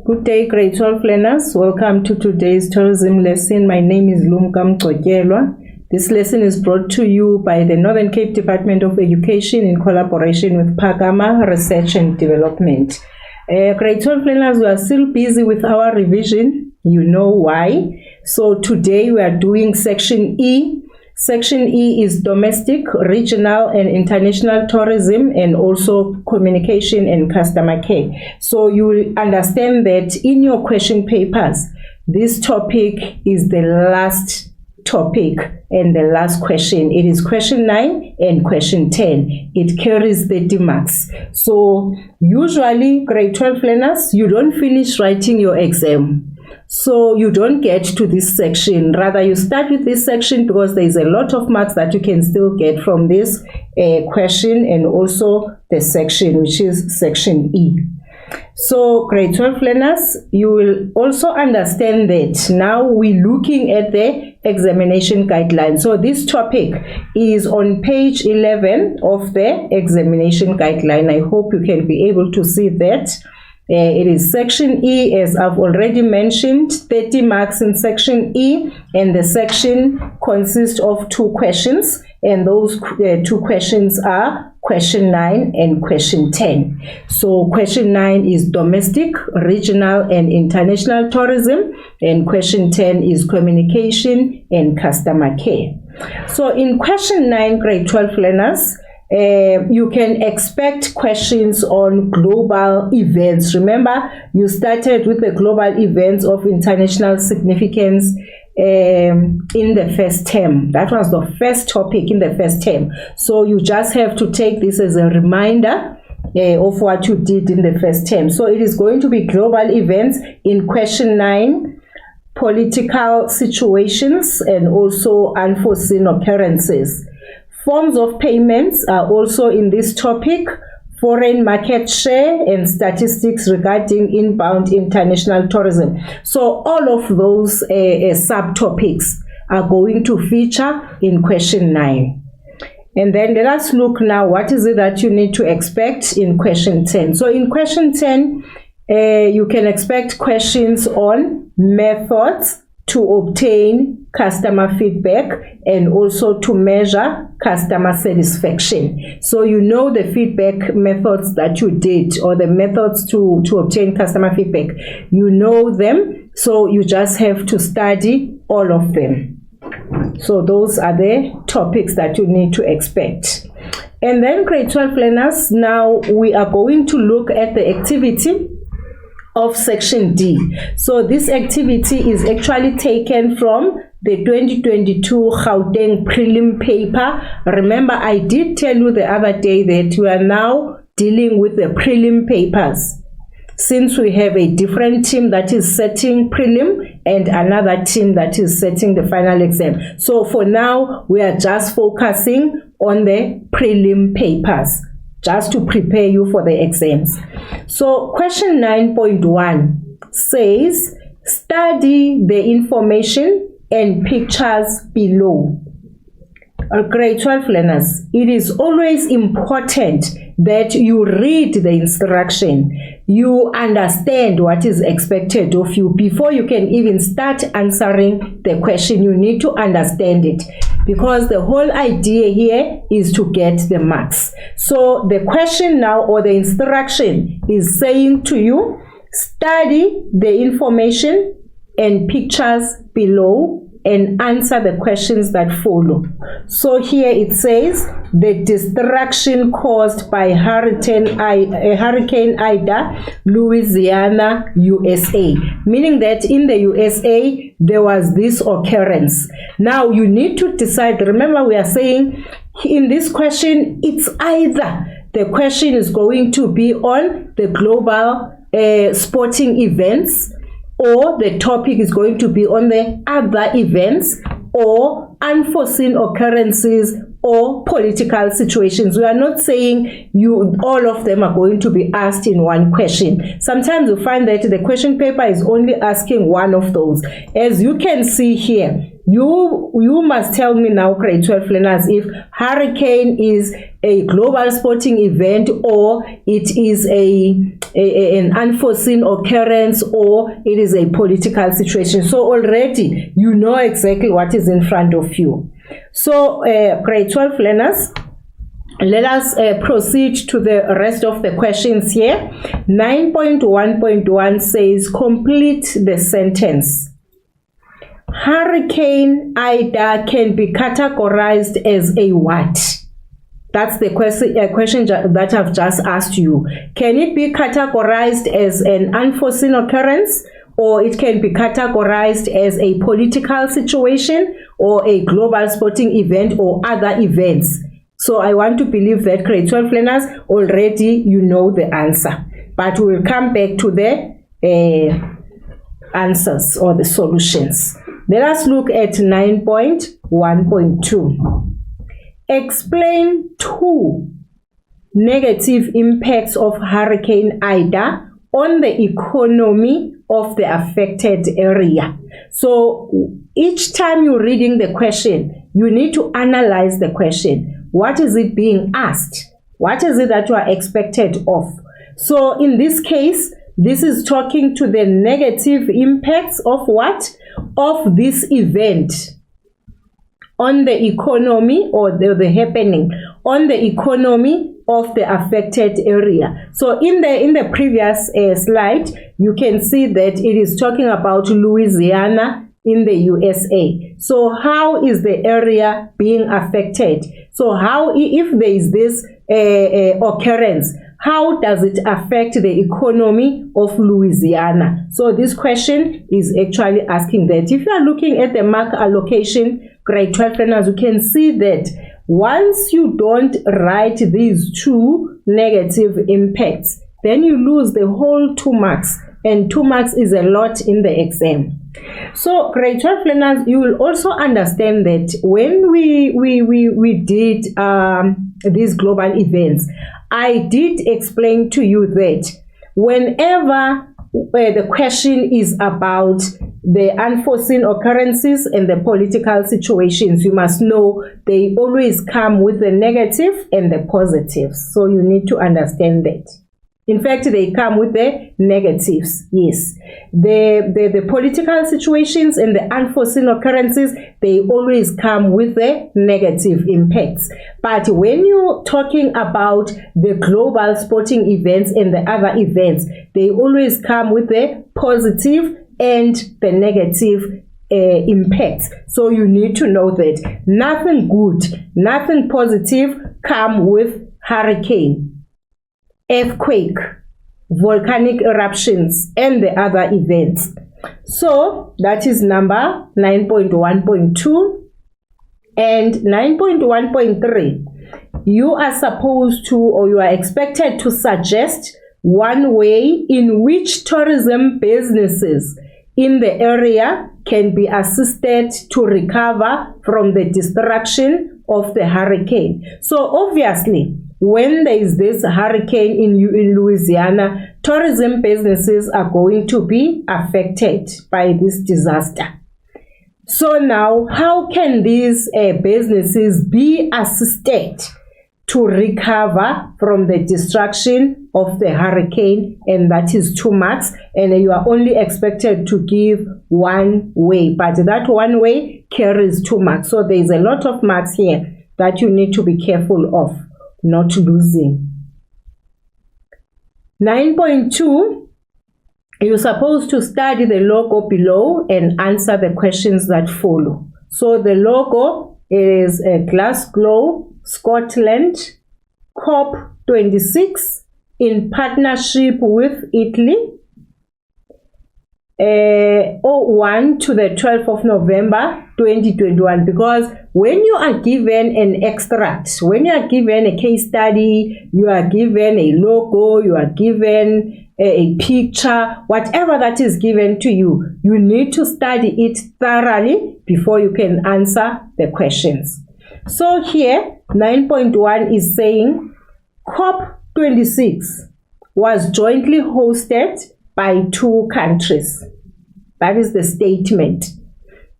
Good day, grade 12 learners. Welcome to today's tourism lesson. My name is Lumka Mgcotyelwa. This lesson is brought to you by the Northern Cape Department of Education in collaboration with Phakama Research and Development. Grade 12 learners, we are still busy with our revision. You know why. So today we are doing section E. Section E is domestic, regional and international tourism, and also communication and customer care. So you will understand that in your question papers, this topic is the last topic and the last question. It is question 9 and question 10. It carries 30 marks. So usually grade 12 learners, you don't finish writing your exam. So you don't get to this section. Rather, you start with this section because there is a lot of marks that you can still get from this question and also the section, which is section E. So grade 12 learners, you will also understand that now we're looking at the examination guidelines. So this topic is on page 11 of the examination guideline. I hope you can be able to see that. It is section E, as I've already mentioned, 30 marks in section E, and the section consists of 2 questions, and those 2 questions are question 9 and question 10. So question 9 is domestic, regional and international tourism, and question 10 is communication and customer care. So in question 9, grade 12 learners, you can expect questions on global events. Remember, you started with the global events of international significance in the first term. That was the first topic in the first term. So you just have to take this as a reminder of what you did in the first term. So it is going to be global events in question 9, political situations, and also unforeseen occurrences. Forms of payments are also in this topic, foreign market share, and statistics regarding inbound international tourism. So all of those subtopics are going to feature in question 9. And then let us look now, what is it that you need to expect in question 10? So in question 10, you can expect questions on methods to obtain customer feedback and also to measure customer satisfaction. So you know the feedback methods that you did, or the methods to obtain customer feedback. You know them, so you just have to study all of them. So those are the topics that you need to expect. And then grade 12 learners, now we are going to look at the activity of section D. So this activity is actually taken from the 2022 Gauteng prelim paper. Remember, I did tell you the other day that we are now dealing with the prelim papers, since we have a different team that is setting prelim and another team that is setting the final exam. So for now, we are just focusing on the prelim papers, just to prepare you for the exams. So question 9.1 says, study the information and pictures below. Grade 12 learners, it is always important that you read the instruction. You understand what is expected of you before you can even start answering the question. You need to understand it, because the whole idea here is to get the marks. So the question now, or the instruction, is saying to you, study the information and pictures below and answer the questions that follow. So here it says, the destruction caused by Hurricane Ida, Louisiana, USA. Meaning that in the USA, there was this occurrence. Now you need to decide. Remember, we are saying in this question, it's either the question is going to be on the global sporting events, or the topic is going to be on the other events, or unforeseen occurrences, or political situations. We are not saying all of them are going to be asked in one question. Sometimes you find that the question paper is only asking one of those. As you can see here, you must tell me now, grade 12 learners, if hurricane is a global sporting event or it is a an unforeseen occurrence or it is a political situation. So already you know exactly what is in front of you. So grade 12 learners, let us proceed to the rest of the questions here. 9.1.1 says complete the sentence. Hurricane Ida can be categorized as a what? That's the question that I've just asked you. Can it be categorized as an unforeseen occurrence, or it can be categorized as a political situation or a global sporting event or other events? So I want to believe that grade 12 learners already you know the answer, but we'll come back to the answers or the solutions. Let us look at 9.1.2. Explain 2 negative impacts of Hurricane Ida on the economy of the affected area. So each time you're reading the question, you need to analyze the question. What is it being asked? What is it that you are expected of? So in this case, this is talking to the negative impacts of what? Of this event on the economy, or the happening on the economy of the affected area. So in the previous slide, you can see that it is talking about Louisiana in the USA. So how is the area being affected? So how, if there is this occurrence, how does it affect the economy of Louisiana? So this question is actually asking that. If you are looking at the mark allocation, grade 12 learners, you can see that once you don't write these 2 negative impacts, then you lose the whole 2 marks, and 2 marks is a lot in the exam. So grade 12 learners, you will also understand that when we did these global events, I did explain to you that whenever the question is about the unforeseen occurrences and the political situations, you must know they always come with the negative and the positives. So you need to understand that. In fact, they come with the negatives, yes. The political situations and the unforeseen occurrences, they always come with the negative impacts. But when you're talking about the global sporting events and the other events, they always come with the positive and the negative impacts. So you need to know that nothing good, nothing positive come with hurricane, earthquake, volcanic eruptions, and the other events. So that is number 9.1.2. and 9.1.3. You are supposed to, or you are expected to suggest one way in which tourism businesses in the area can be assisted to recover from the destruction of the hurricane. So obviously, when there is this hurricane in Louisiana, tourism businesses are going to be affected by this disaster. So now, how can these businesses be assisted to recover from the destruction of the hurricane? And that is 2 marks, and you are only expected to give one way, but that one way carries 2 marks. So there is a lot of marks here that you need to be careful of not losing. 9.2, you're supposed to study the logo below and answer the questions that follow. So the logo is Glasgow, Scotland, COP26 in partnership with Italy, 01 to the 12th of November 2021. Because when you are given an extract, when you are given a case study, you are given a logo, you are given a picture, whatever that is given to you, you need to study it thoroughly before you can answer the questions. So here 9.1 is saying COP26 was jointly hosted by 2 countries. That is the statement.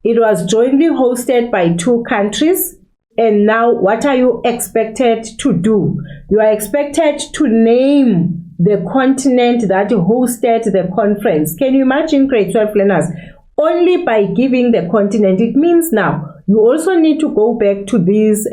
It was jointly hosted by 2 countries. And now what are you expected to do? You are expected to name the continent that hosted the conference. Can you imagine, grade 12 learners? Only by giving the continent, it means now you also need to go back to these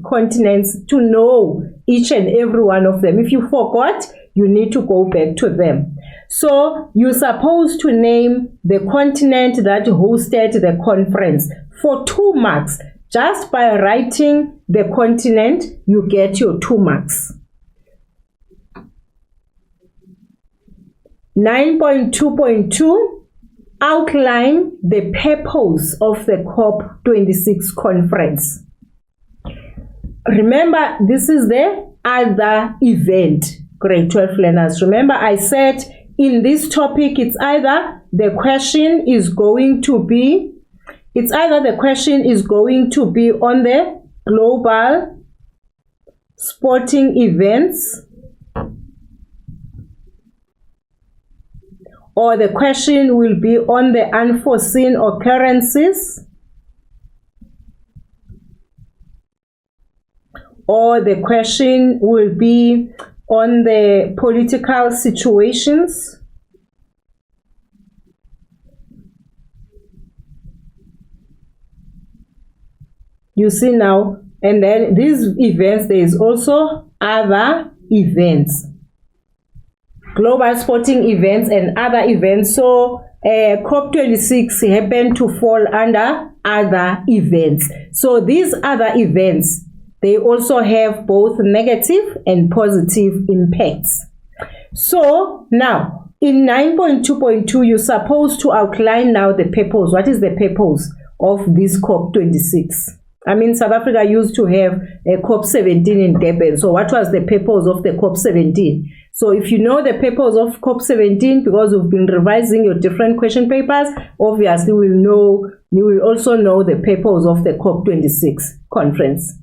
continents to know each and every one of them. If you forgot, you need to go back to them. So you're supposed to name the continent that hosted the conference for 2 marks. Just by writing the continent, you get your 2 marks. 9.2.2, outline the purpose of the COP26 conference. Remember, this is the other event, grade 12 learners. Remember, I said in this topic, it's either the question is going to be on the global sporting events, or the question will be on the unforeseen occurrences, or the question will be on the political situations, you see now. And then these events, there is also other events, global sporting events and other events. So COP26 happened to fall under other events. So these other events, they also have both negative and positive impacts. So now in 9.2.2, you're supposed to outline now the purpose. What is the purpose of this COP26? I mean, South Africa used to have a COP17 in Durban. So what was the purpose of the COP17? So if you know the purpose of COP17, because you've been revising your different question papers, obviously you will also know the purpose of the COP26 conference.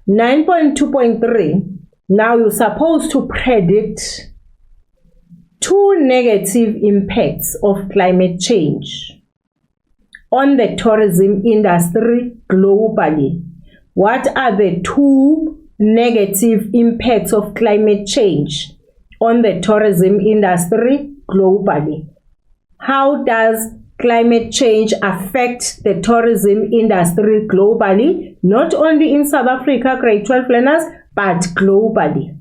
9.2.3, now you're supposed to predict 2 negative impacts of climate change on the tourism industry globally. What are the 2 negative impacts of climate change on the tourism industry globally? How does climate change affect the tourism industry globally, not only in South Africa, grade 12 learners, but globally?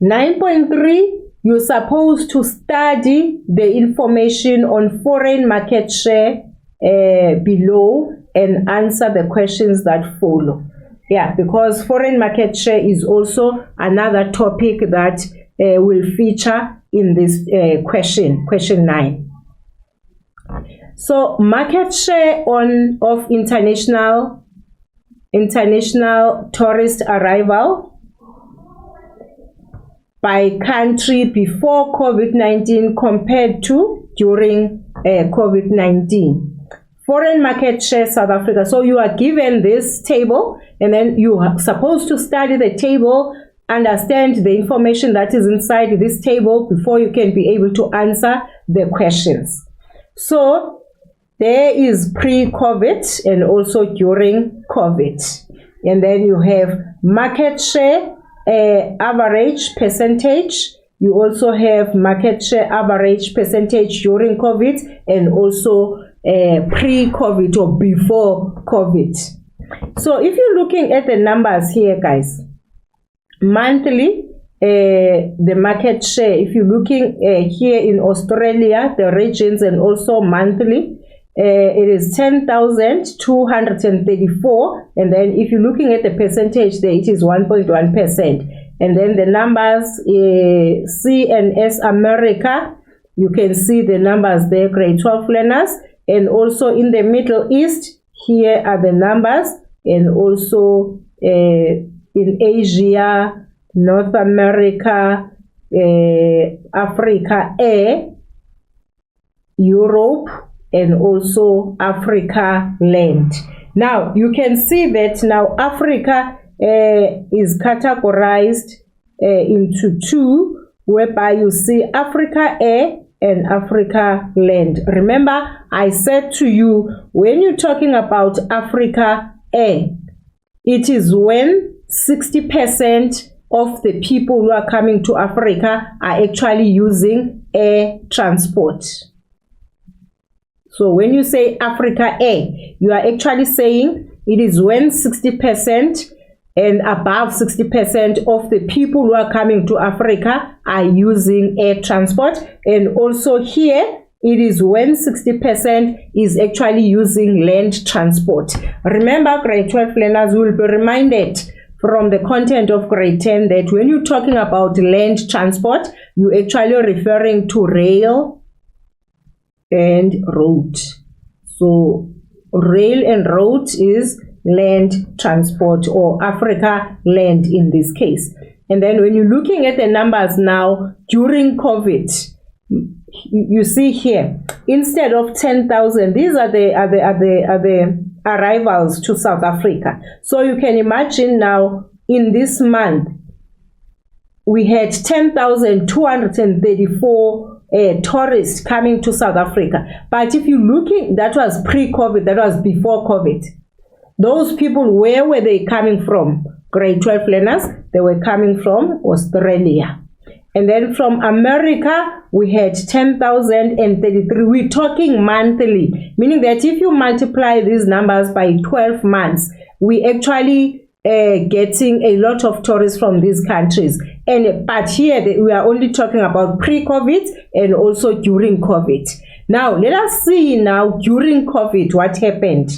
9.3, you're supposed to study the information on foreign market share below and answer the questions that follow. Yeah, because foreign market share is also another topic that will feature in this question 9. So market share of international tourist arrival by country before COVID-19 compared to during COVID-19. Foreign market share South Africa. So you are given this table, and then you are supposed to study the table, understand the information that is inside this table before you can be able to answer the questions. So there is pre-COVID and also during COVID. And then you have market share average percentage. You also have market share average percentage during COVID and also pre-COVID or before COVID. So if you're looking at the numbers here, guys, monthly, the market share, if you're looking here in Australia, the regions, and also monthly, it is 10,234, and then if you're looking at the percentage there, it is 1.1%. And then the numbers, CNS America, you can see the numbers there, grade 12 learners, and also in the Middle East, here are the numbers, and also in Asia, North America, Africa, Europe, and also Africa land. Now you can see that now Africa is categorized into 2, whereby you see Africa and Africa land. Remember, I said to you, when you're talking about Africa it is when 60% of the people who are coming to Africa are actually using air transport. So when you say Africa Air, you are actually saying it is when 60% and above 60% of the people who are coming to Africa are using air transport. And also here, it is when 60% is actually using land transport. Remember, grade 12 learners will be reminded from the content of grade 10 that when you're talking about land transport, you're actually referring to rail and road. So rail and road is land transport, or Africa land in this case. And then when you're looking at the numbers now during COVID, you see here, instead of 10,000, these are the arrivals to South Africa. So you can imagine now in this month we had 10,234 tourists coming to South Africa. But if you're looking, that was pre-COVID, that was before COVID. Those people, where were they coming from? Grade 12 learners, they were coming from Australia. And then from America, we had 10,033. We're talking monthly, meaning that if you multiply these numbers by 12 months, we actually getting a lot of tourists from these countries. But here we are only talking about pre-COVID and also during COVID. Now, let us see now during COVID what happened.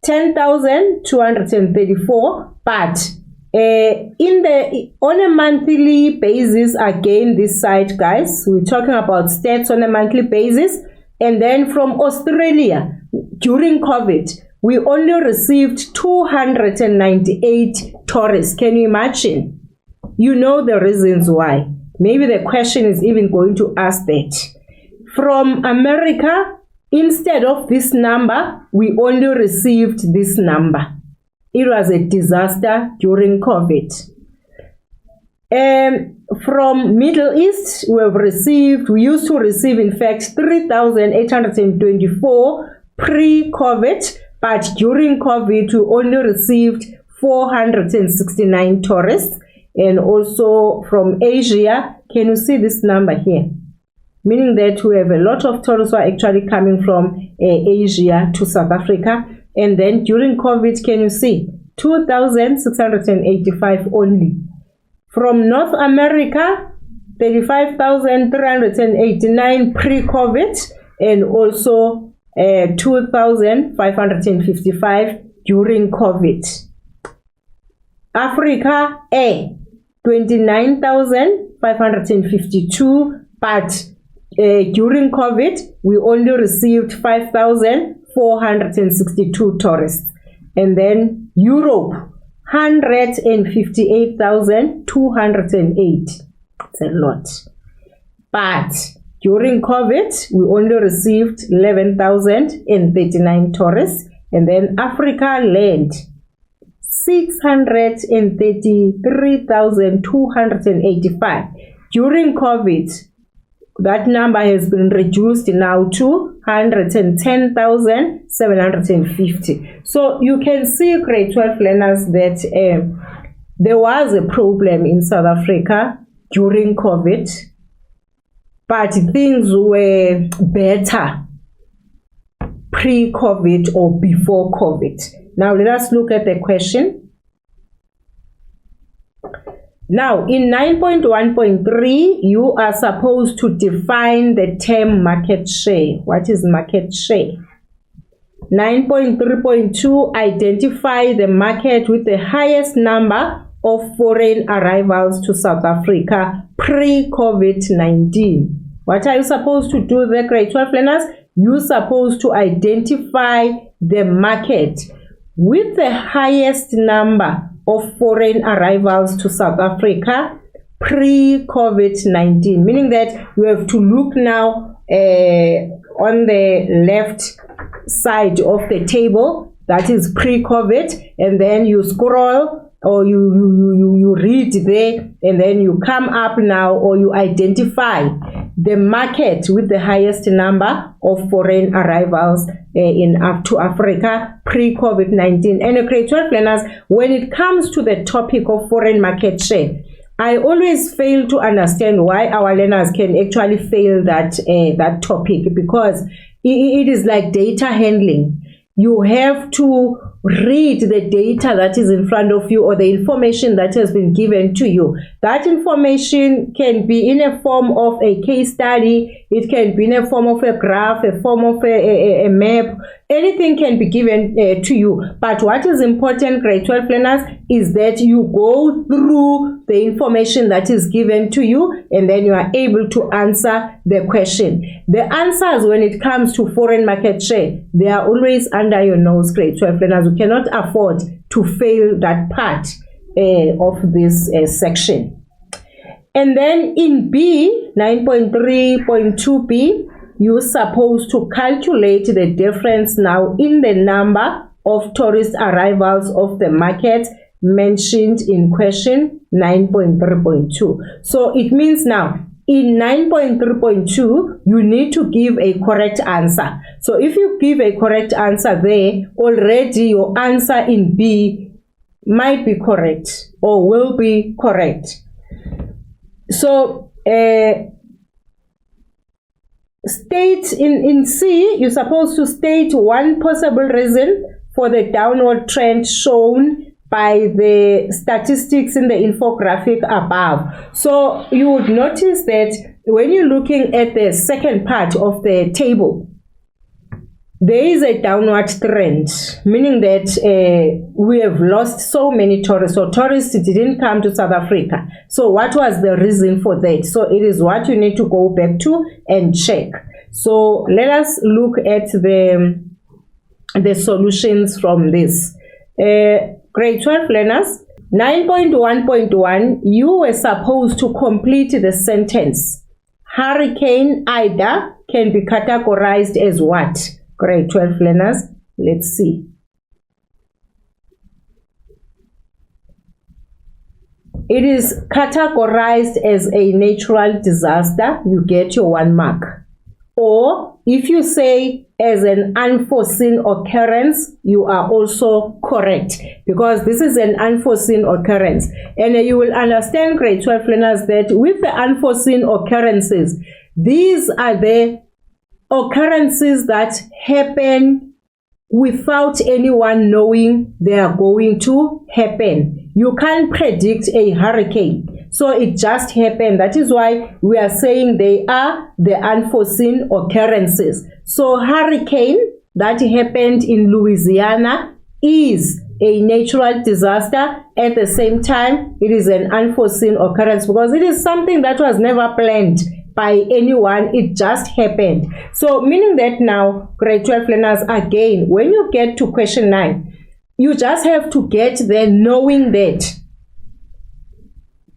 10,234, but on a monthly basis, again this side, guys, we're talking about stats on a monthly basis. And then from Australia during COVID, we only received 298 tourists. Can you imagine? You know the reasons why. Maybe the question is even going to ask that. From America, instead of this number, we only received this number. It was a disaster during COVID. From Middle East, we used to receive, in fact, 3,824 pre-COVID, but during COVID, we only received 469 tourists. And also from Asia, can you see this number here? Meaning that we have a lot of tourists who are actually coming from Asia to South Africa. And then during COVID, can you see? 2,685 only. From North America, 35,389 pre-COVID, and also 2,555 during COVID. Africa, 29,552, but during COVID, we only received 5,462 tourists. And then Europe, 158,208. It's a lot. But during COVID, we only received 11,039 tourists. And then Africa land, 633,285. During COVID, that number has been reduced now to 110,750. So you can see, grade 12 learners, that there was a problem in South Africa during COVID, but things were better pre-COVID or before COVID. Now let us look at the question. Now, in 9.1.3, you are supposed to define the term market share. What is market share? 9.3.2, identify the market with the highest number of foreign arrivals to South Africa pre-COVID-19. What are you supposed to do there, grade 12 learners? You're supposed to identify the market with the highest number of foreign arrivals to South Africa pre-COVID-19, meaning that you have to look now on the left side of the table, that is pre-COVID, and then you scroll or you read there, and then you come up now, or you identify the market with the highest number of foreign arrivals to Africa pre-COVID-19. And grade 12 learners, when it comes to the topic of foreign market share, I always fail to understand why our learners can actually fail that topic, because it is like data handling. You have to read the data that is in front of you, or the information that has been given to you. That information can be in a form of a case study, it can be in a form of a graph, a form of a map. Anything can be given to you. But what is important, grade 12 learners, is that you go through the information that is given to you, and then you are able to answer the question. The answers when it comes to foreign market share, they are always under your nose, grade 12 learners. You cannot afford to fail that part of this section. And then in B, 9.3.2b, you're supposed to calculate the difference now in the number of tourist arrivals of the market mentioned in question 9.3.2. So it means now in 9.3.2, you need to give a correct answer. So if you give a correct answer there, already your answer in B might be correct or will be correct. So state in C, you're supposed to state one possible reason for the downward trend shown by the statistics in the infographic above. So you would notice that when you're looking at the second part of the table, there is a downward trend, meaning that we have lost so many tourists. So tourists didn't come to South Africa. So what was the reason for that? So it is what you need to go back to and check. So let us look at the solutions from this. Grade 12 learners, 9.1.1, you were supposed to complete the sentence. Hurricane Ida can be categorized as what? Grade 12 learners, let's see. It is categorized as a natural disaster, you get your 1 mark. Or if you say as an unforeseen occurrence, you are also correct, because this is an unforeseen occurrence. And you will understand, grade 12 learners, that with the unforeseen occurrences, these are the occurrences that happen without anyone knowing they are going to happen. You can't predict a hurricane. So it just happened. That is why we are saying they are the unforeseen occurrences. So hurricane that happened in Louisiana is a natural disaster. At the same time, it is an unforeseen occurrence because it is something that was never planned by anyone. It just happened. So meaning that now, grade 12 learners, again, when you get to question 9, you just have to get there knowing that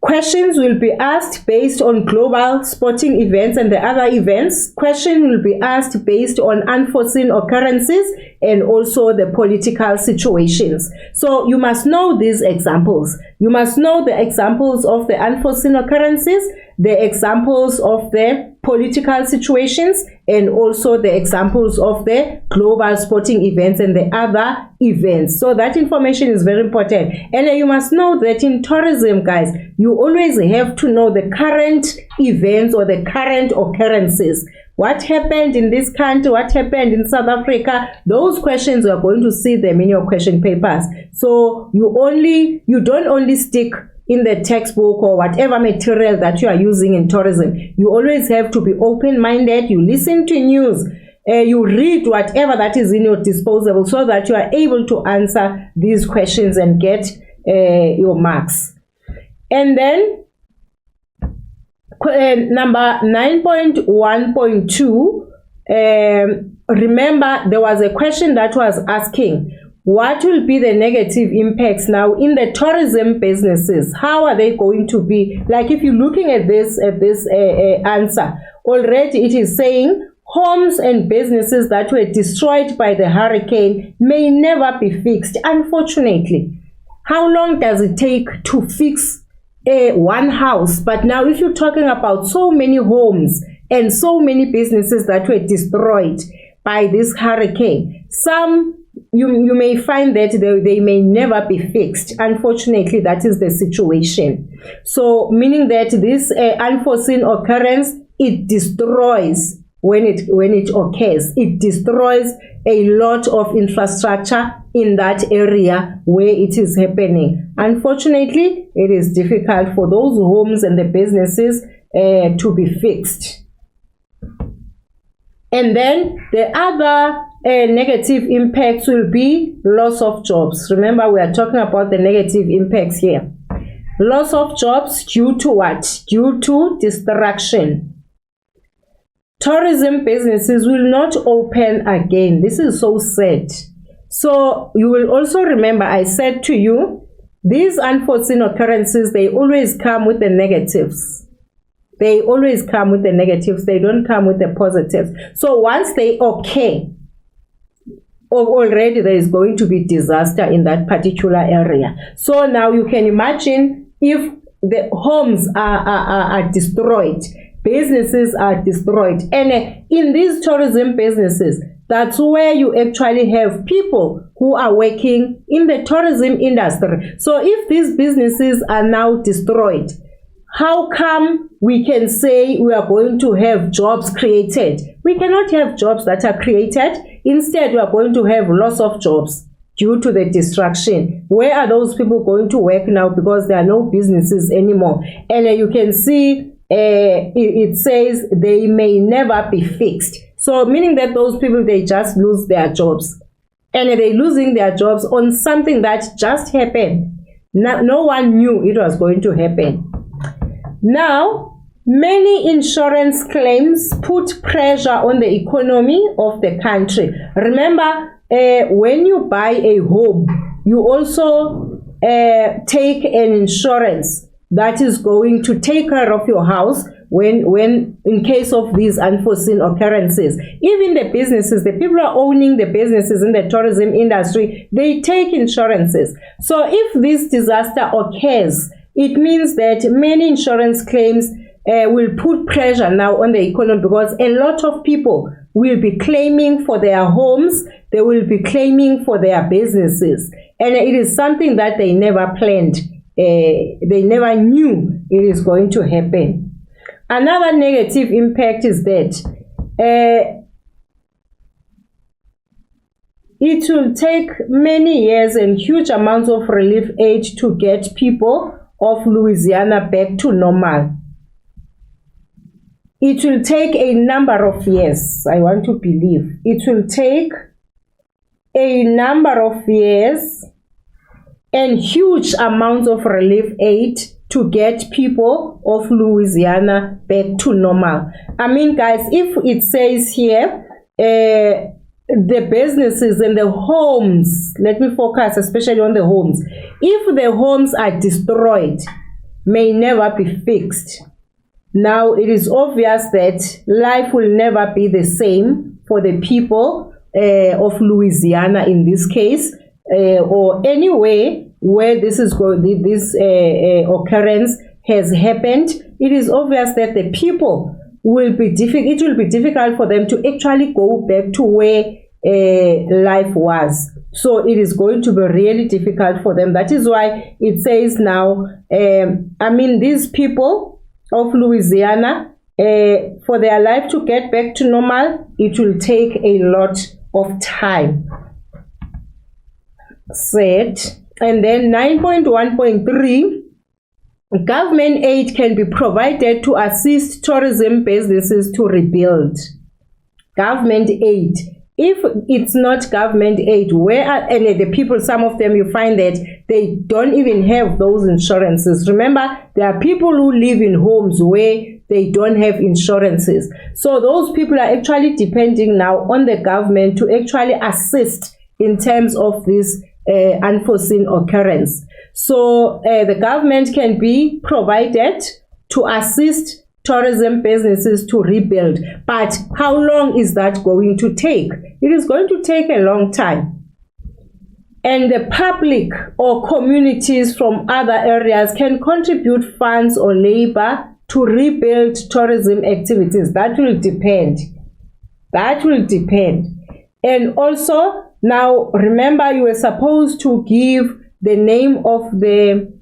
questions will be asked based on global sporting events and the other events. Questions will be asked based on unforeseen occurrences and also the political situations. So you must know these examples. You must know the examples of the unforeseen occurrences, the examples of the political situations, and also the examples of the global sporting events and the other events. So that information is very important. And you must know that in tourism, guys, you always have to know the current events or the current occurrences. What happened in this country? What happened in South Africa? Those questions, you are going to see them in your question papers. So you don't only stick in the textbook or whatever material that you are using in tourism. You always have to be open-minded. You listen to news. You read whatever that is in your disposal so that you are able to answer these questions and get your marks. And then number 9.1.2, remember there was a question that was asking, what will be the negative impacts now in the tourism businesses? How are they going to be? Like if you're looking at this answer, already it is saying homes and businesses that were destroyed by the hurricane may never be fixed, unfortunately. How long does it take to fix one house? But now if you're talking about so many homes and so many businesses that were destroyed by this hurricane. Some you may find that they may never be fixed. Unfortunately, that is the situation. So meaning that this unforeseen occurrence, it destroys when it occurs. It destroys a lot of infrastructure in that area where it is happening. Unfortunately, it is difficult for those homes and the businesses to be fixed. And then the other negative impacts will be loss of jobs. Remember, we are talking about the negative impacts here. Loss of jobs due to what? Due to destruction. Tourism businesses will not open again. This is so sad. So you will also remember I said to you, these unforeseen occurrences, they always come with the negatives. They always come with the negatives. They don't come with the positives. So once they occur, already there is going to be disaster in that particular area. So now you can imagine if the homes are destroyed, businesses are destroyed, and in these tourism businesses, that's where you actually have people who are working in the tourism industry. So if these businesses are now destroyed, how come we can say we are going to have jobs created? We cannot have jobs that are created. Instead, we are going to have loss of jobs due to the destruction. Where are those people going to work now? Because there are no businesses anymore. And you can see it says they may never be fixed. So meaning that those people, they just lose their jobs. And they're losing their jobs on something that just happened. No one knew it was going to happen. Now, many insurance claims put pressure on the economy of the country. Remember, when you buy a home, you also take an insurance that is going to take care of your house when in case of these unforeseen occurrences. Even the businesses, the people who are owning the businesses in the tourism industry, they take insurances. So if this disaster occurs, it means that many insurance claims will put pressure now on the economy, because a lot of people will be claiming for their homes, they will be claiming for their businesses. And it is something that they never planned. They never knew it is going to happen. Another negative impact is that it will take many years and huge amounts of relief aid to get people of Louisiana back to normal. It will take a number of years, I want to believe. It will take a number of years and huge amounts of relief aid to get people of Louisiana back to normal. I mean, guys, if it says here, the businesses and the homes, let me focus especially on the homes. If the homes are destroyed, may never be fixed. Now, it is obvious that life will never be the same for the people of Louisiana in this case, or anywhere where this occurrence has happened. It is obvious that the people will be it will be difficult for them to actually go back to where life was. So it is going to be really difficult for them. That is why it says now, I mean, these people of Louisiana, for their life to get back to normal, it will take a lot of time. Said. And then 9.1.3, government aid can be provided to assist tourism businesses to rebuild. Government aid. If it's not government aid, where are and the people, some of them you find that they don't even have those insurances. Remember, there are people who live in homes where they don't have insurances. So those people are actually depending now on the government to actually assist in terms of this unforeseen occurrence. So the government can be provided to assist tourism businesses to rebuild. But how long is that going to take? It is going to take a long time. And the public or communities from other areas can contribute funds or labor to rebuild tourism activities? That will depend. And also, now remember, you were supposed to give the name of the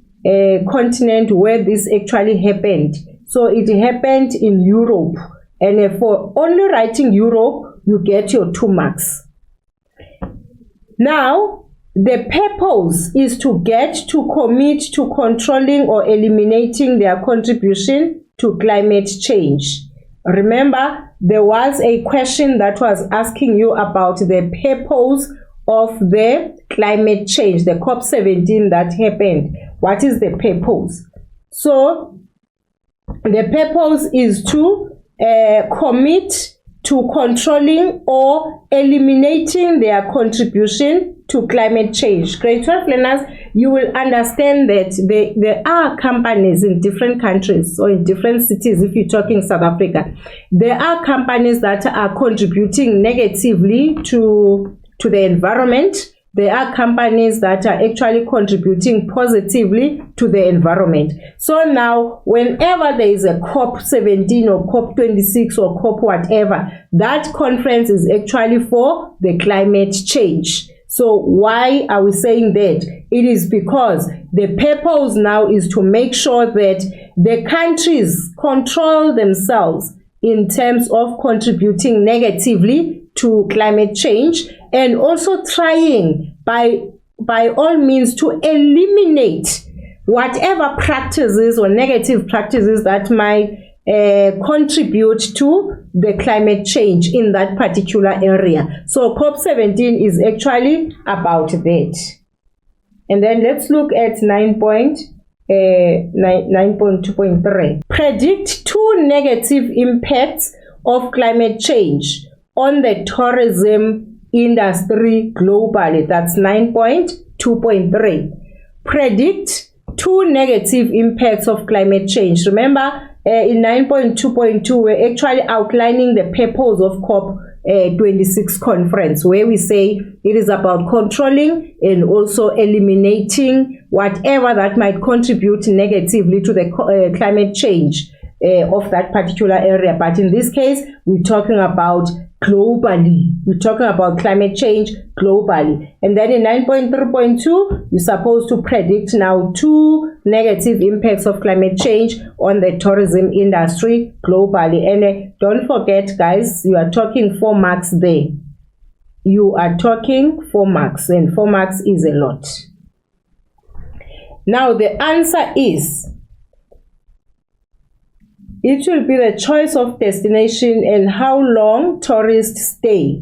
continent where this actually happened. So it happened in Europe, and for only writing Europe, you get your 2 marks. Now, the purpose is to get to commit to controlling or eliminating their contribution to climate change. Remember, there was a question that was asking you about the purpose of the climate change, the COP17 that happened. What is the purpose? So, the purpose is to commit to controlling or eliminating their contribution to climate change. Grade 12 learners, you will understand that there are companies in different countries or in different cities. If you're talking South Africa, there are companies that are contributing negatively to the environment. There are companies that are actually contributing positively to the environment. So now, whenever there is a COP17 or COP26 or COP whatever, that conference is actually for the climate change. So why are we saying that? It is because the purpose now is to make sure that the countries control themselves in terms of contributing negatively to climate change, and also trying by all means to eliminate whatever practices or negative practices that might contribute to the climate change in that particular area. So COP17 is actually about that. And then let's look at 9.2.3. Predict 2 negative impacts of climate change on the tourism industry globally. That's 9.2.3. Predict 2 negative impacts of climate change. Remember, in 9.2.2, we're actually outlining the purpose of COP26 conference, where we say it is about controlling and also eliminating whatever that might contribute negatively to the climate change of that particular area. But in this case, we're talking about globally. We're talking about climate change globally. And then in 9.3.2, you're supposed to predict now 2 negative impacts of climate change on the tourism industry globally. And don't forget, guys, you are talking 4 marks there. You are talking 4 marks, and 4 marks is a lot. Now, the answer is, it will be the choice of destination and how long tourists stay.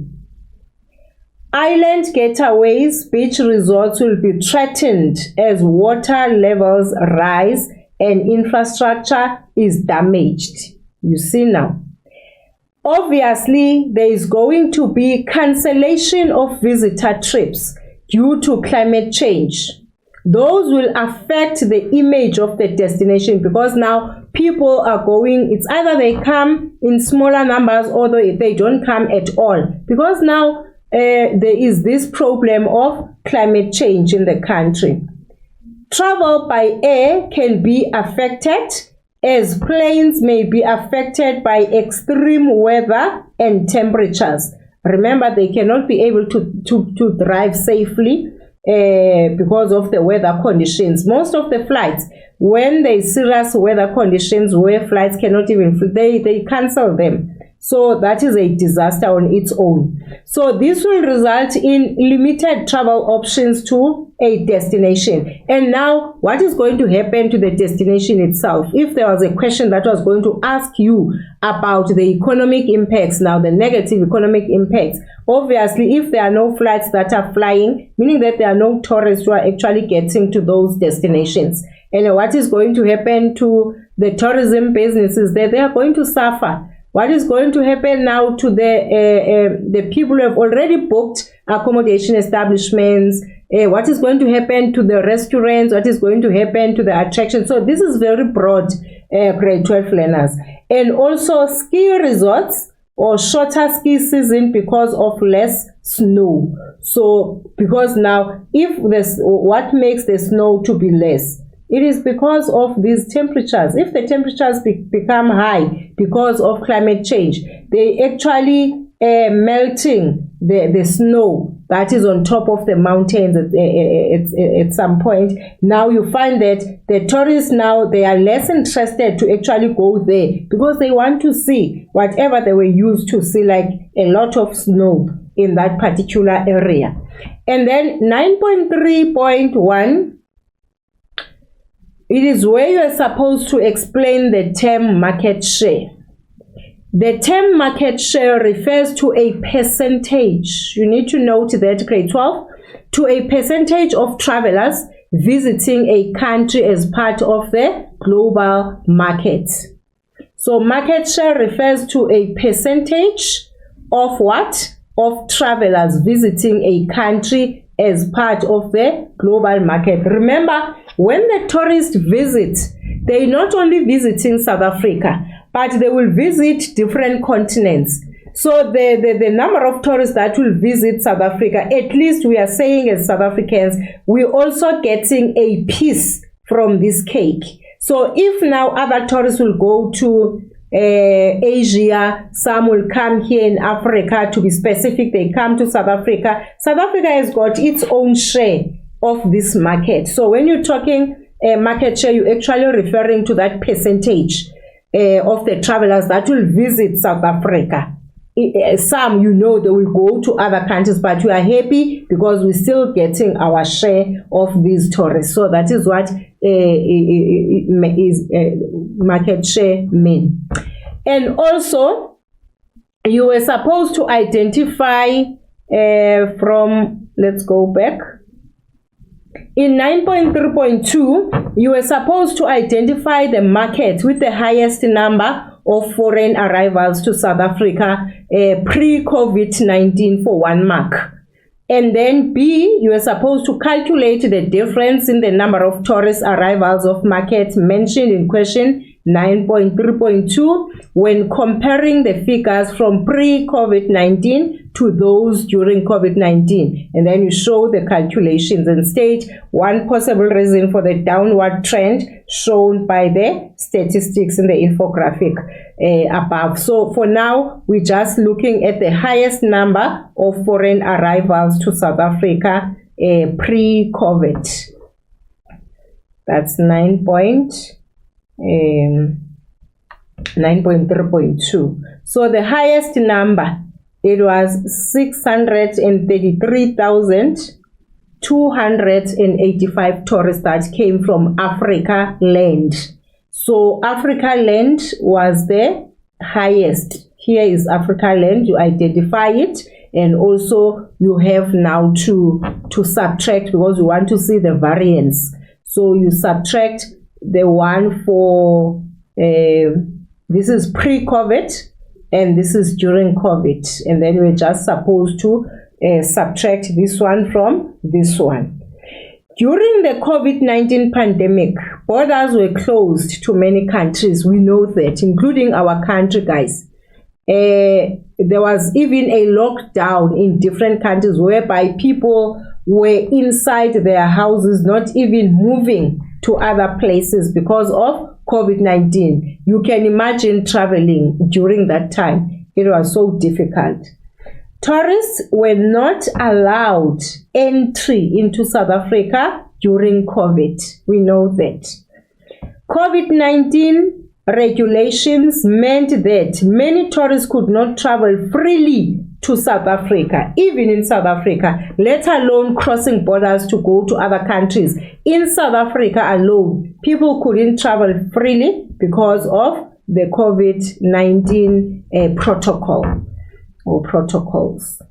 Island getaways, beach resorts will be threatened as water levels rise and infrastructure is damaged. You see now. Obviously, there is going to be cancellation of visitor trips due to climate change. Those will affect the image of the destination, because now people are going, it's either they come in smaller numbers or they don't come at all, because now there is this problem of climate change in the country. Travel by air can be affected, as planes may be affected by extreme weather and temperatures. Remember, they cannot be able to drive safely because of the weather conditions. Most of the flights, when there's serious weather conditions where flights cannot even, they cancel them. So that is a disaster on its own. So this will result in limited travel options to a destination. And now, what is going to happen to the destination itself? If there was a question that was going to ask you about the economic impacts, now the negative economic impacts, obviously, if there are no flights that are flying, meaning that there are no tourists who are actually getting to those destinations. And what is going to happen to the tourism businesses? That they are going to suffer. What is going to happen now to the people who have already booked accommodation establishments? What is going to happen to the restaurants? What is going to happen to the attractions? So this is very broad, grade 12 learners. And also ski resorts or shorter ski season because of less snow. So because now, if this, what makes the snow to be less? It is because of these temperatures. If the temperatures become high because of climate change, they actually melting the snow that is on top of the mountains at some point. Now you find that the tourists now, they are less interested to actually go there because they want to see whatever they were used to see, like a lot of snow in that particular area. And then 9.3.1, it is where you are supposed to explain the term market share. The term market share refers to a percentage. You need to note that, grade 12, to a percentage of travelers visiting a country as part of the global market. So market share refers to a percentage of what? Of travelers visiting a country as part of the global market. Remember, when the tourists visit, they're not only visiting South Africa, but they will visit different continents. So the number of tourists that will visit South Africa, at least we are saying as South Africans, we're also getting a piece from this cake. So if now other tourists will go to Asia, some will come here in Africa, to be specific, they come to South Africa. South Africa has got its own share of this market. So when you're talking market share, you're actually referring to that percentage of the travelers that will visit South Africa. Some, you know, they will go to other countries, but we are happy because we're still getting our share of these tourists. So that is what market share mean. And also, you were supposed to identify from, let's go back. In 9.3.2, you were supposed to identify the market with the highest number of foreign arrivals to South Africa pre-COVID-19 for 1 mark. And then B, you are supposed to calculate the difference in the number of tourist arrivals of markets mentioned in question 9.3.2 when comparing the figures from pre-COVID-19 to those during COVID-19. And then you show the calculations and state one possible reason for the downward trend shown by the statistics in the infographic above. So for now, we're just looking at the highest number of foreign arrivals to South Africa pre-COVID. That's 9.3.2. So the highest number, it was 633,285 tourists that came from Africa land. So Africa land was the highest. Here is Africa land. You identify it, and also you have now to subtract, because you want to see the variance. So you subtract the one for this is pre-COVID and this is during COVID, and then we're just supposed to subtract this one from this one. During the COVID-19 pandemic, borders were closed to many countries. We know that, including our country, guys. There was even a lockdown in different countries whereby people were inside their houses, not even moving to other places because of COVID-19. You can imagine traveling during that time. It was so difficult. Tourists were not allowed entry into South Africa during COVID. We know that. COVID-19 regulations meant that many tourists could not travel freely to South Africa, even in South Africa, let alone crossing borders to go to other countries. In South Africa alone, people couldn't travel freely because of the COVID-19 protocol or protocols.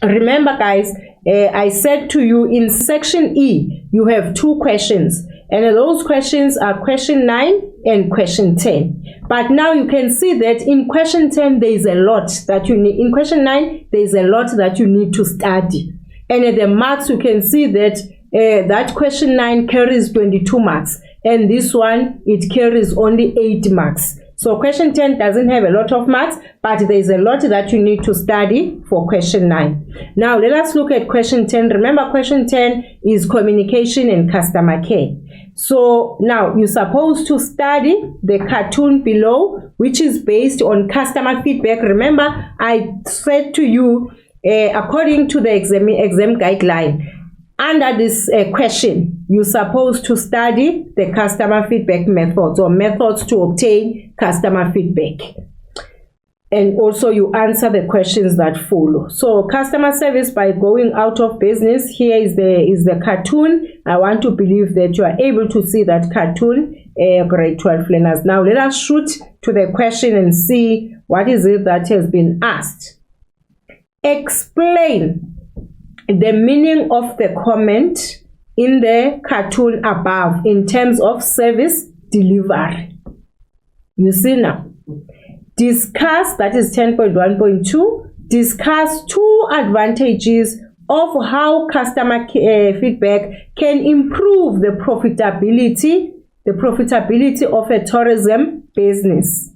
Remember, guys, I said to you in section E, you have 2 questions. And those questions are question 9 and question 10. But now you can see that in question 10, there is a lot that you need. In question 9, there is a lot that you need to study. And at the marks, you can see that that question 9 carries 22 marks. And this one, it carries only 8 marks. So question 10 doesn't have a lot of marks, but there's a lot that you need to study for question 9. Now let us look at question 10. Remember, question 10 is communication and customer care. So now you're supposed to study the cartoon below, which is based on customer feedback. Remember, I said to you, according to the exam guideline, under this question, you're supposed to study the customer feedback methods or methods to obtain customer feedback. And also you answer the questions that follow. So customer service by going out of business. Here is the cartoon. I want to believe that you are able to see that cartoon, grade 12 learners. Now let us shoot to the question and see what is it that has been asked. Explain the meaning of the comment in the cartoon above in terms of service delivery. You see now. Discuss, that is 10.1.2, discuss 2 advantages of how customer feedback can improve the profitability of a tourism business.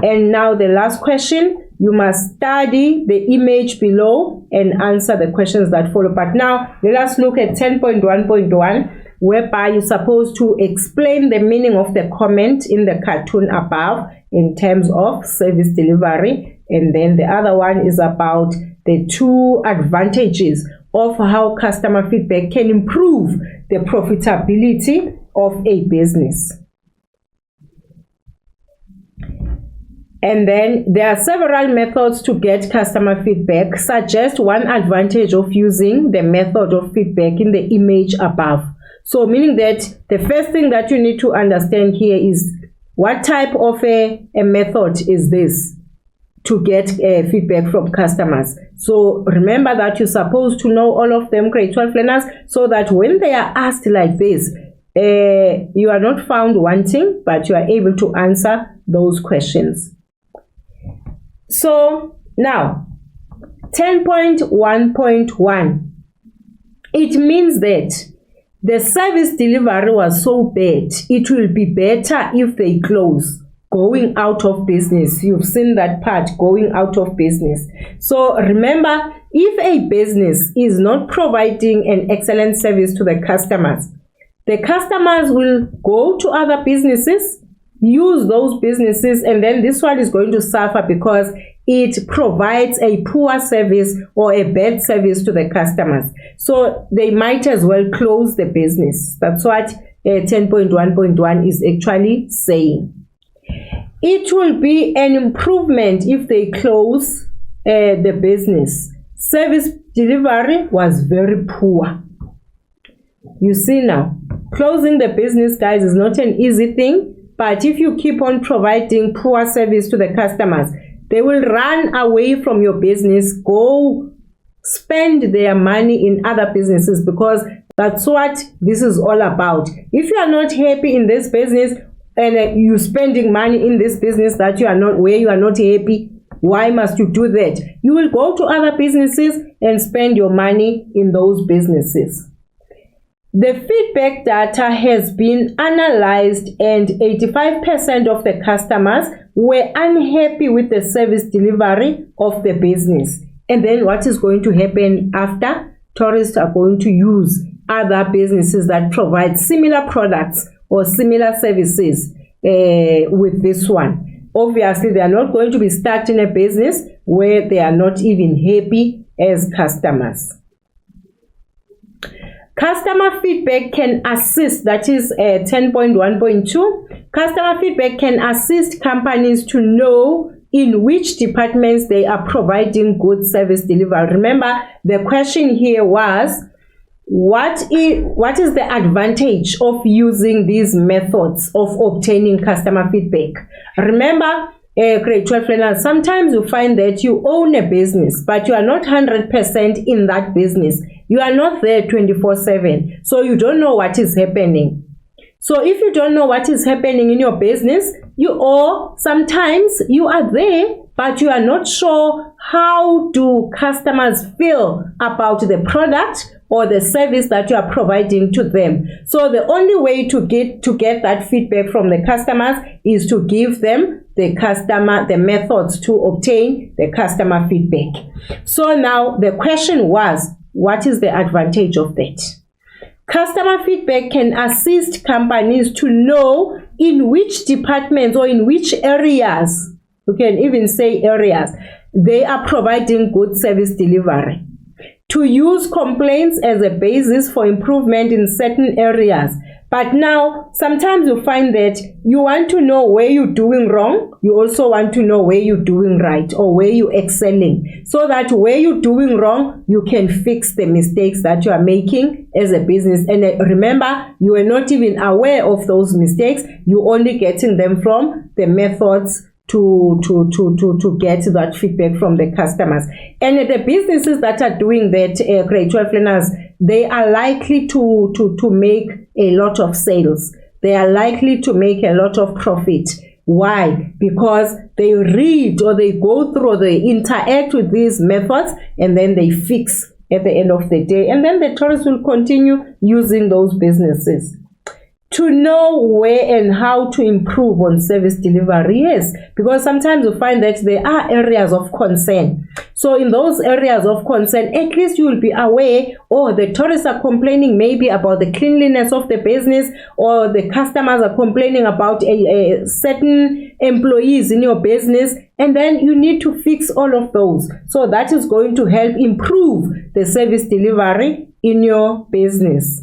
And now the last question, you must study the image below and answer the questions that follow. But now let us look at 10.1.1, whereby you're supposed to explain the meaning of the comment in the cartoon above in terms of service delivery. And then the other one is about the 2 advantages of how customer feedback can improve the profitability of a business. And then there are several methods to get customer feedback. Suggest 1 advantage of using the method of feedback in the image above. So meaning that the first thing that you need to understand here is what type of a method is this to get feedback from customers. So remember that you're supposed to know all of them, grade 12 learners, so that when they are asked like this, you are not found wanting, but you are able to answer those questions. So now 10.1.1, it means that the service delivery was so bad, it will be better if they close, going out of business. You've seen that part, going out of business. So remember, if a business is not providing an excellent service to the customers will go to other businesses, use those businesses, and then this one is going to suffer because it provides a poor service or a bad service to the customers. So they might as well close the business. That's what 10.1.1 is actually saying. It will be an improvement if they close the business. Service delivery was very poor. You see now, closing the business, guys, is not an easy thing. But if you keep on providing poor service to the customers, they will run away from your business, go spend their money in other businesses, because that's what this is all about. If you are not happy in this business and you're spending money in this business that you are not, where you are not happy, why must you do that? You will go to other businesses and spend your money in those businesses. The feedback data has been analyzed and 85% of the customers were unhappy with the service delivery of the business. And then what is going to happen after? Tourists are going to use other businesses that provide similar products or similar services with this one. Obviously, they are not going to be stuck in a business where they are not even happy as customers. Customer feedback can assist, that is 10.1.2. Customer feedback can assist companies to know in which departments they are providing good service delivery. Remember, the question here was, what is the advantage of using these methods of obtaining customer feedback? Remember, grade 12 learners, sometimes you find that you own a business, but you are not 100% in that business. You are not there 24/7, so you don't know what is happening. So if you don't know what is happening in your business, sometimes you are there, but you are not sure how do customers feel about the product or the service that you are providing to them. So the only way to get that feedback from the customers is to give them the methods to obtain the customer feedback. So now the question was, what is the advantage of that? Customer feedback can assist companies to know in which departments or in which areas, you can even say areas, they are providing good service delivery. To use complaints as a basis for improvement in certain areas. But now, sometimes you find that you want to know where you're doing wrong. You also want to know where you're doing right or where you're excelling. So that where you're doing wrong, you can fix the mistakes that you are making as a business. And remember, you are not even aware of those mistakes. You're only getting them from the methods to get that feedback from the customers. And the businesses that are doing that, grade 12 learners, they are likely to make a lot of sales. They are likely to make a lot of profit. Why? Because they read or they go through or they interact with these methods and then they fix at the end of the day. And then the tourists will continue using those businesses. To know where and how to improve on service delivery, yes, because sometimes you find that there are areas of concern. So in those areas of concern, at least you will be aware, or the tourists are complaining maybe about the cleanliness of the business, or the customers are complaining about a certain employees in your business, and then you need to fix all of those. So that is going to help improve the service delivery in your business.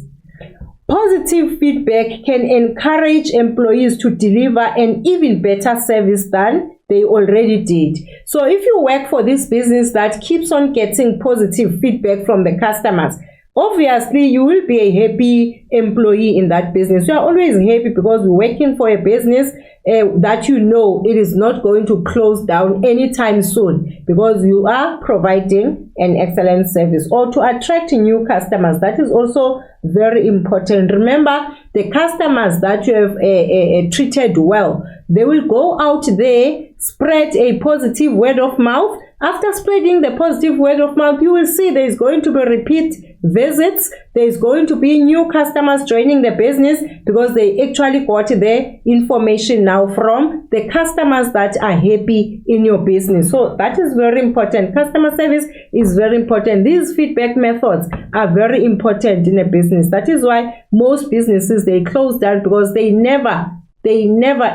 Positive feedback can encourage employees to deliver an even better service than they already did. So if you work for this business that keeps on getting positive feedback from the customers, obviously you will be a happy employee in that business. You are always happy because you're working for a business that you know it is not going to close down anytime soon, because you are providing an excellent service. Or to attract new customers, that is also very important. Remember, the customers that you have treated well, they will go out there, spread a positive word of mouth. After spreading the positive word of mouth, you will see there is going to be repeat visits. There is going to be new customers joining the business because they actually got the information now from the customers that are happy in your business. So that is very important. Customer service is very important. These feedback methods are very important in a business. That is why most businesses, they close down because they never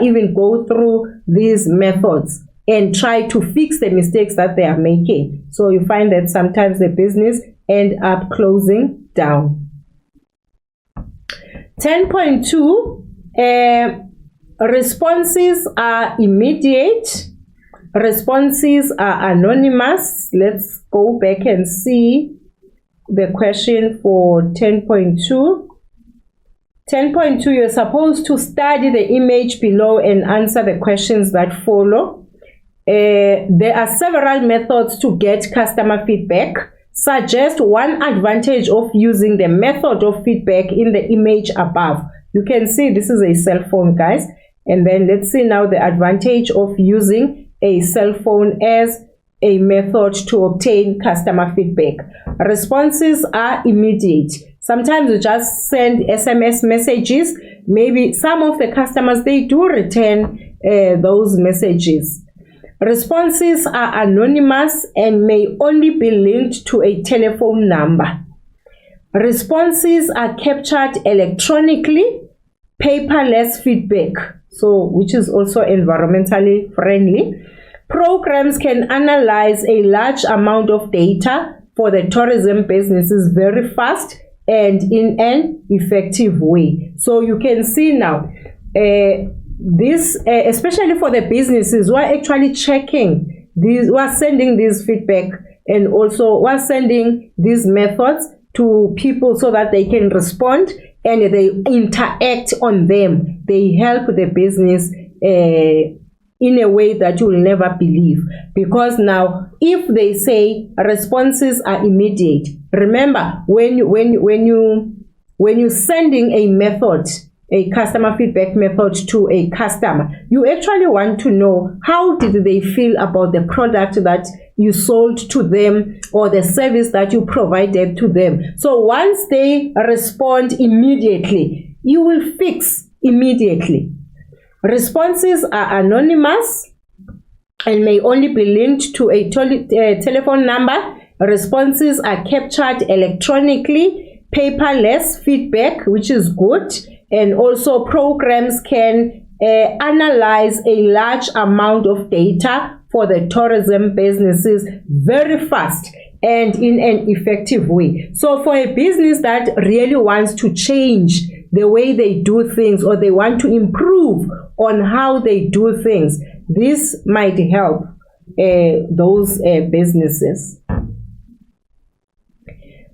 even go through these methods and try to fix the mistakes that they are making. So you find that sometimes the business end up closing down. 10.2, responses are immediate. Responses are anonymous. Let's go back and see the question for 10.2. 10.2, you're supposed to study the image below and answer the questions that follow. There are several methods to get customer feedback. Suggest one advantage of using the method of feedback in the image above. You can see this is a cell phone, guys. And then let's see now the advantage of using a cell phone as a method to obtain customer feedback. Responses are immediate. Sometimes you just send SMS messages. Maybe some of the customers, they do return those messages. Responses are anonymous and may only be linked to a telephone number. Responses are captured electronically. Paperless feedback, so which is also environmentally friendly. Programs can analyze a large amount of data for the tourism businesses very fast and in an effective way. So you can see now, this, especially for the businesses who are actually checking these, who are sending this feedback, and also who are sending these methods to people so that they can respond and they interact on them. They help the business in a way that you will never believe. Because now, if they say responses are immediate, remember when you're sending a method, a customer feedback method to a customer, you actually want to know how did they feel about the product that you sold to them or the service that you provided to them. So once they respond immediately, you will fix immediately. Responses are anonymous and may only be linked to a telephone number. Responses are captured electronically, paperless feedback, which is good, and also programs can analyze a large amount of data for the tourism businesses very fast and in an effective way. So for a business that really wants to change the way they do things, or they want to improve on how they do things, this might help those businesses.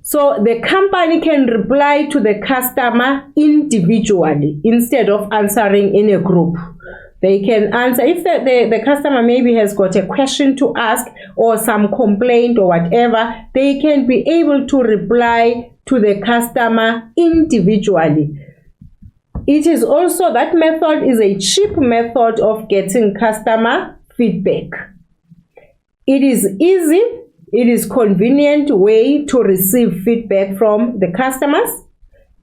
So the company can reply to the customer individually instead of answering in a group. They can answer if the customer maybe has got a question to ask or some complaint or whatever, they can be able to reply to the customer individually. It is also, that method is a cheap method of getting customer feedback. It is easy. It is convenient way to receive feedback from the customers.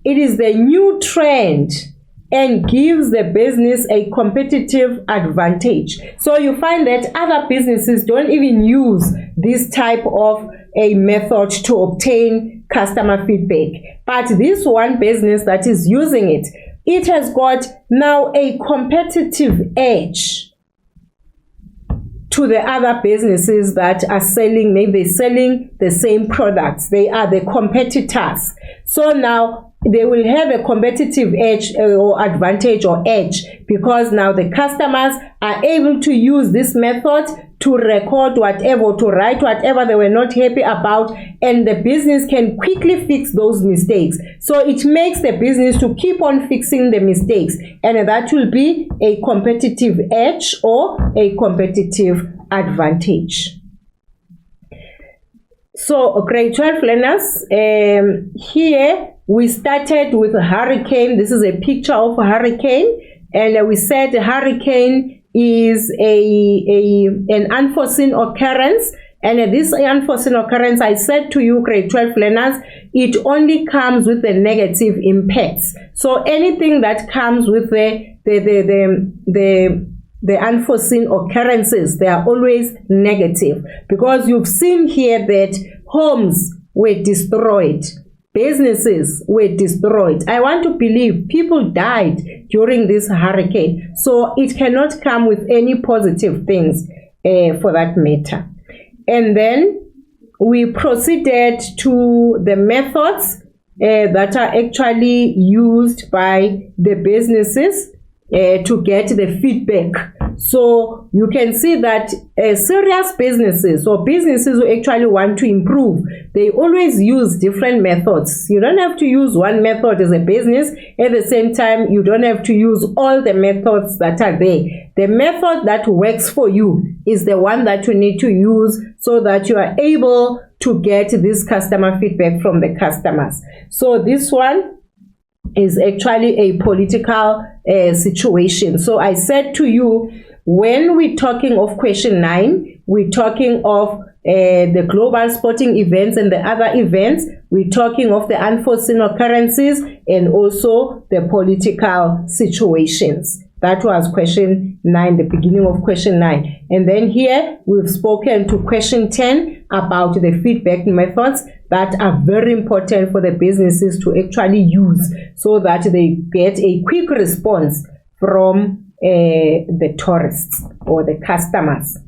It is the new trend and gives the business a competitive advantage. So you find that other businesses don't even use this type of a method to obtain customer feedback. But this one business that is using it, it has got now a competitive edge to the other businesses that are selling, maybe they're selling the same products. They are the competitors. So now they will have a competitive edge or advantage or edge, because now the customers are able to use this method to record whatever, to write whatever they were not happy about, and the business can quickly fix those mistakes. So it makes the business to keep on fixing the mistakes, and that will be a competitive edge or a competitive advantage. So grade 12 learners, here we started with a hurricane. This is a picture of a hurricane, and we said a hurricane is an unforeseen occurrence. And this unforeseen occurrence, I said to you, grade 12 learners, it only comes with the negative impacts. So anything that comes with the unforeseen occurrences, they are always negative, because you've seen here that homes were destroyed, businesses were destroyed. I want to believe people died during this hurricane, so it cannot come with any positive things for that matter. And then we proceeded to the methods that are actually used by the businesses to get the feedback. So you can see that serious businesses or businesses who actually want to improve, they always use different methods. You don't have to use one method as a business. At the same time, you don't have to use all the methods that are there. The method that works for you is the one that you need to use, so that you are able to get this customer feedback from the customers. So this one is actually a political situation. So I said to you, when we're talking of question 9, we're talking of the global sporting events and the other events. We're talking of the unforeseen occurrences and also the political situations. That was question 9, the beginning of question 9. And then here we've spoken to question 10 about the feedback methods that are very important for the businesses to actually use, so that they get a quick response from the tourists or the customers.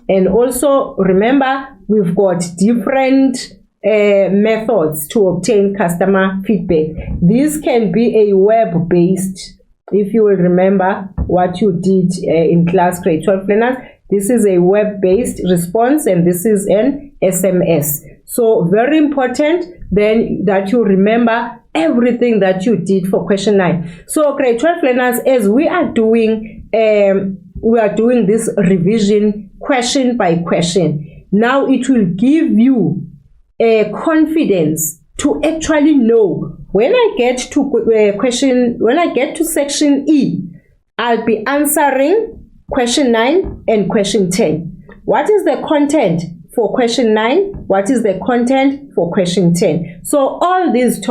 And also remember, we've got different methods to obtain customer feedback. This can be a web-based, if you will remember what you did in class grade 12 learners. This is a web-based response, and this is an SMS. So very important then that you remember everything that you did for question 9. So grade 12 learners, as we are doing this revision question by question, now it will give you a confidence to actually know, when I get to section E, I'll be answering question 9 and question 10. What is the content for question 9? What is the content for question 10? So all these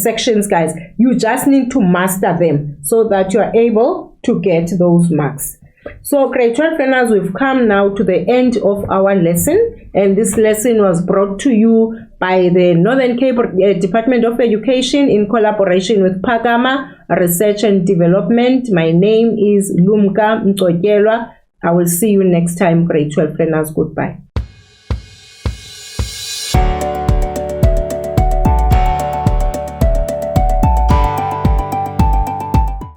sections, guys, you just need to master them so that you are able to get those marks. So grade 12 learners, we've come now to the end of our lesson, and this lesson was brought to you by the Northern Cape Department of Education in collaboration with Phakama Research and Development. My name is Lumka Mtsotyelwa. I will see you next time, grade 12 learners. Goodbye.